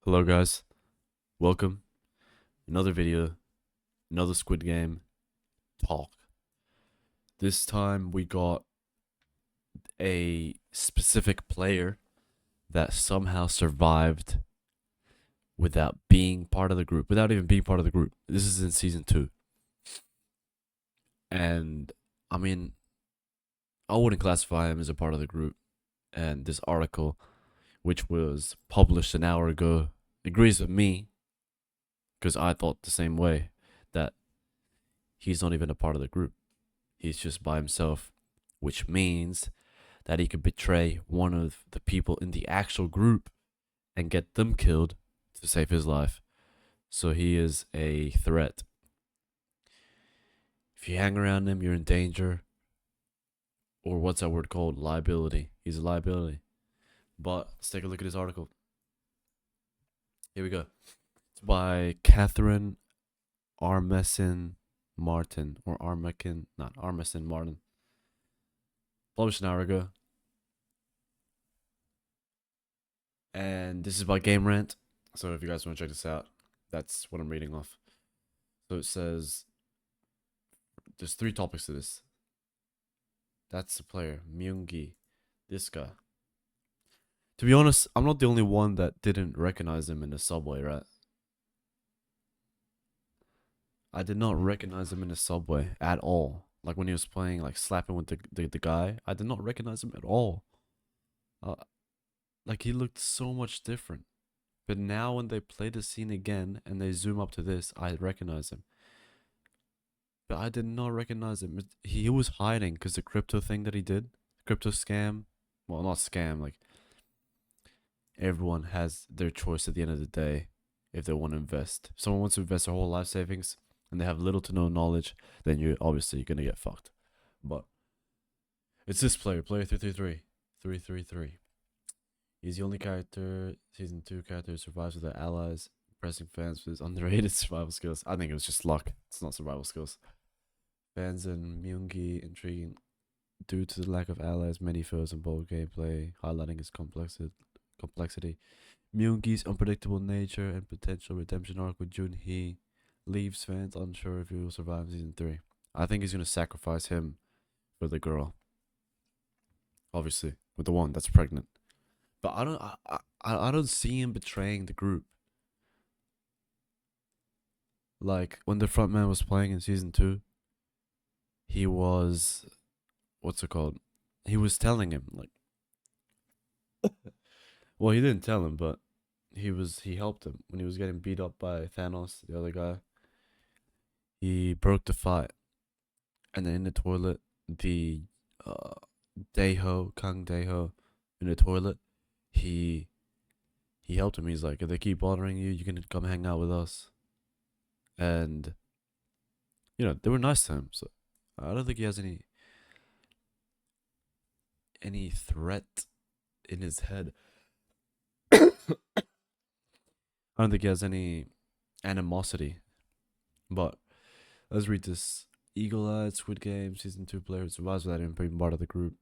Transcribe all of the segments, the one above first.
Hello guys, welcome. Another video, another Squid Game talk. This time we got a specific player that somehow survived without being part of the group, without even being part of the group. This is in season 2. And I mean, I wouldn't classify him as a part of the group. And this article, which was published an hour ago, agrees with me because I thought the same way that he's not even a part of the group. He's just by himself, which means that he could betray one of the people in the actual group and get them killed to save his life. So he is a threat. If you hang around him, you're in danger. Or what's that word called? Liability. He's a liability. But let's take a look at his article. Here we go. It's by Catherine Armeson Martin. Or Armekin, not Armeson Martin. Published an hour ago. And this is by Game Rant. So if you guys want to check this out, that's what I'm reading off. So it says there's 3 topics to this. That's the player, Myungi, this guy. To be honest, I'm not the only one that didn't recognize him in the subway, right? I did not recognize him in the subway at all. Like when he was playing, like slapping with the guy, I did not recognize him at all. Uh, like he looked so much different. But now when they play the scene again and they zoom up to this, I recognize him. But I did not recognize him. He was hiding because the crypto thing that he did, crypto scam. Well, not scam. Like everyone has their choice at the end of the day if they want to invest. If someone wants to invest their whole life savings and they have little to no knowledge, then you're obviously gonna get fucked. But it's this player 333. 333. He's the only character, season 2 character who survives with their allies, impressing fans with his underrated survival skills. I think it was just luck. It's not survival skills. Fans and Myungi intriguing due to the lack of allies, many foes and bold gameplay, highlighting his complexity. Myungi's unpredictable nature and potential redemption arc with Junhee leaves fans unsure if he will survive season 3. I think he's gonna sacrifice him for the girl. Obviously, with the one that's pregnant. But I don't see him betraying the group. Like when the frontman was playing in season 2, he was what's it called? He was telling him like well, he didn't tell him, but he helped him when he was getting beat up by Thanos, the other guy. He broke the fight. And then in the toilet, the uh Daeho, Kang Daeho in the toilet, he he helped him. He's like, if they keep bothering you, you can come hang out with us. And they were nice to him. So I don't think he has any threat in his head. I don't think he has any animosity. But let's read this. Eagle Eyed Squid Game season 2 player survives without even being part of the group.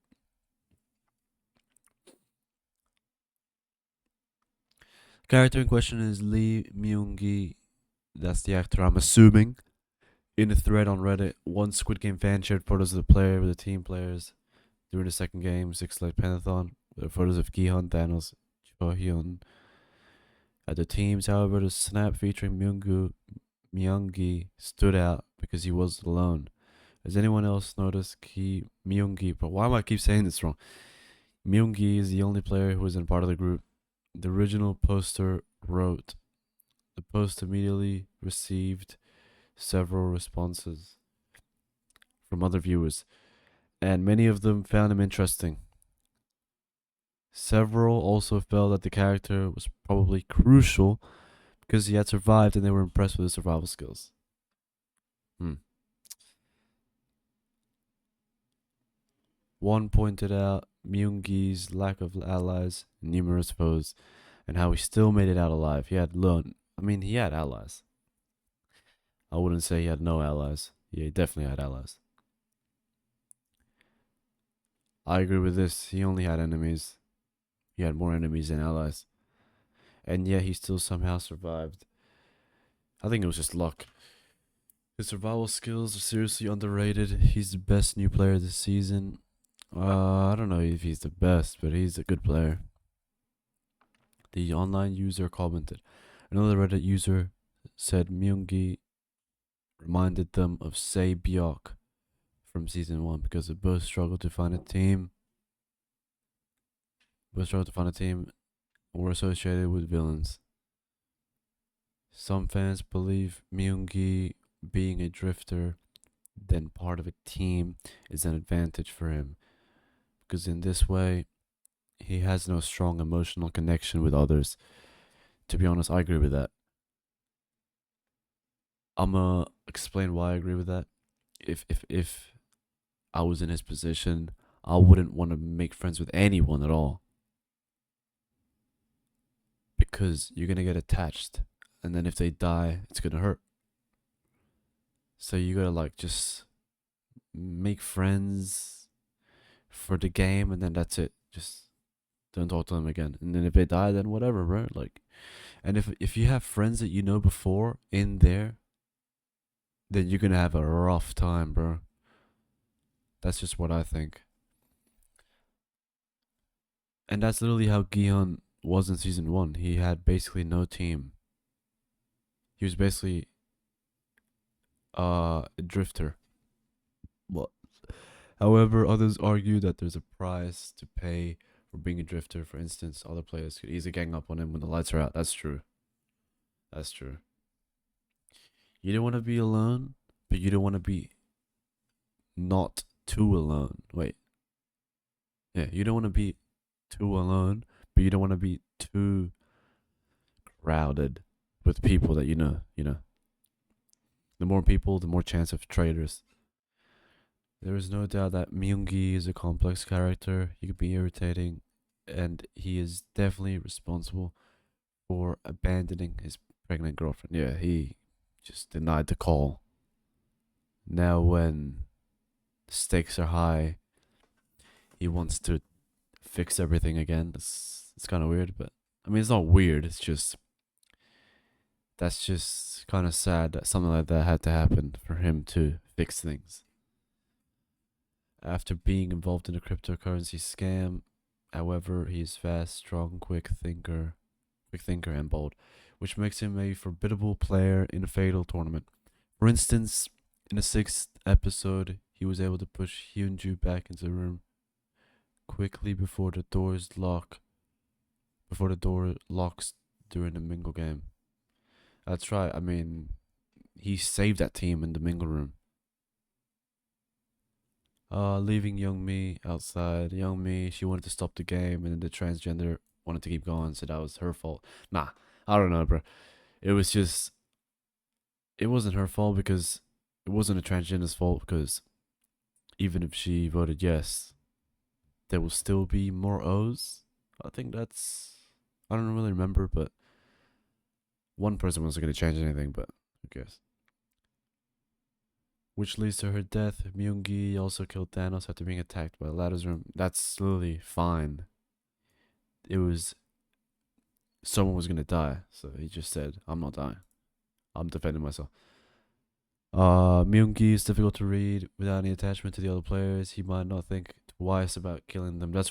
Character in question is Lee Myung-gi. That's the actor, I'm assuming. In a thread on Reddit, one Squid Game fan shared photos of the player with the team players during the second game, Six Light Panathon. There are photos of Gihan, Thanos, Chohyun. At the teams, however, the snap featuring Myung-gi stood out because he was alone. Has anyone else noticed Myung-gi? But why am I keep saying this wrong? Myung-gi is the only player who isn't part of the group. The original poster wrote, the post immediately received several responses from other viewers, and many of them found him interesting. Several also felt that the character was probably crucial because he had survived and they were impressed with his survival skills. One pointed out Myung-gi's lack of allies, numerous foes, and how he still made it out alive. He had allies. I wouldn't say he had no allies. Yeah, he definitely had allies. I agree with this. He only had enemies. He had more enemies than allies. and yet he still somehow survived. I think it was just luck. His survival skills are seriously underrated. He's the best new player this season. I don't know if he's the best, but he's a good player. The online user commented. Another Reddit user said Myungi reminded them of Sei Byok from season 1 because they both struggled to find a team. Both struggled to find a team and were associated with villains. Some fans believe Myungi being a drifter, then part of a team, is an advantage for him because in this way he has no strong emotional connection with others. To be honest, I agree with that. I'ma explain why I agree with that. If I was in his position, I wouldn't want to make friends with anyone at all because you're gonna get attached, and then if they die, it's gonna hurt. So you gotta like just make friends for the game, and then that's it. Just don't talk to them again. And then if they die, then whatever, bro. Like, and if you have friends that you know before in there, then you're gonna have a rough time, bro. That's just what I think. And that's literally how Gion was in season 1. He had basically no team. He was basically a drifter. Well, however, others argue that there's a price to pay for being a drifter. For instance, other players could easily gang up on him when the lights are out. That's true. That's true. You don't want to be alone, but you don't want to be not too alone. Wait. Yeah, you don't want to be too alone, but you don't want to be too crowded with people that you know. The more people, the more chance of traitors. There is no doubt that Myungi is a complex character. He could be irritating, and he is definitely responsible for abandoning his pregnant girlfriend. Yeah, he just denied the call. Now, when the stakes are high, he wants to fix everything again. It's kind of weird, but I mean, it's not weird. It's just that's just kind of sad that something like that had to happen for him to fix things. After being involved in a cryptocurrency scam, however, he is fast, strong, quick thinker and bold, which makes him a formidable player in a fatal tournament. For instance, in the 6th episode, he was able to push Hyunju back into the room quickly before the door locks during the mingle game. That's right. I mean, he saved that team in the mingle room. Leaving Young Mi outside. Young Mi, she wanted to stop the game, and then the transgender wanted to keep going, so that was her fault. Nah, I don't know, bro. It was just, it wasn't her fault because it wasn't a transgender's fault because even if she voted yes, there will still be more O's. I think that's, I don't really remember, but one person wasn't going to change anything, but who cares? Which leads to her death. Myungi also killed Thanos after being attacked by a ladder's room. That's literally fine. It was someone was gonna die, so he just said, "I'm not dying. I'm defending myself." Myungi is difficult to read without any attachment to the other players. He might not think twice about killing them. This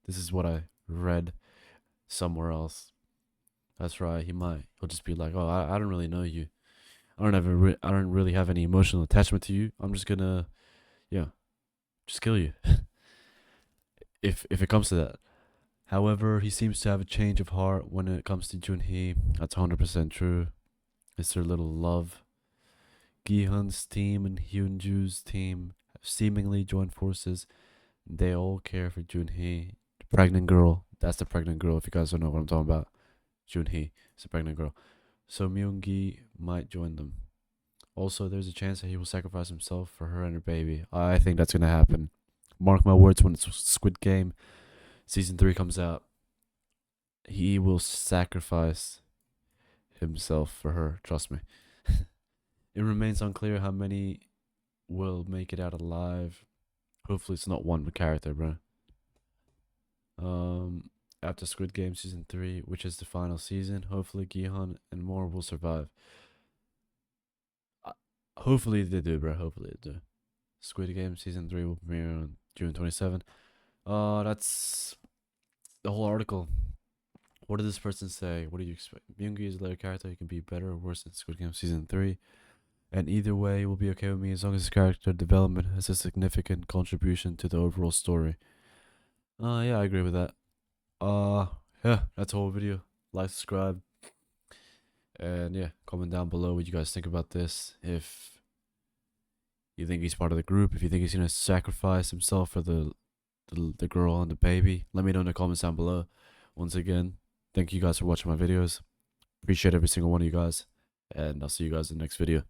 is what I read somewhere else. That's right. He'll just be like, "Oh, I don't really know you. I don't really have any emotional attachment to you. I'm just gonna, yeah, just kill you." If it comes to that. However, he seems to have a change of heart when it comes to Junhee. That's 100% true. It's their little love. Gihan's team and Hyunju's team have seemingly joined forces. They all care for Junhee, the pregnant girl. That's the pregnant girl. If you guys don't know what I'm talking about, Junhee is a pregnant girl. So Myungi might join them. Also, there's a chance that he will sacrifice himself for her and her baby. I think that's gonna happen. Mark my words, when it's Squid Game season 3 comes out, he will sacrifice himself for her. Trust me. It remains unclear how many will make it out alive. Hopefully, it's not one character, bro. after Squid Game season 3, which is the final season. Hopefully, Gihan and more will survive. Uh, Hopefully they do, bro. Hopefully they do. Squid Game season 3 will premiere on June 27. That's the whole article. What did this person say? What do you expect? Myungi is a later character. He can be better or worse than Squid Game season 3. And either way, it will be okay with me as long as his character development has a significant contribution to the overall story. Yeah, I agree with that. Yeah, that's the whole video. Like, subscribe, and yeah, comment down below what you guys think about this. If you think he's part of the group, if you think he's gonna sacrifice himself for the girl and the baby, let me know in the comments down below. Once again, thank you guys for watching my videos. Appreciate every single one of you guys, and I'll see you guys in the next video.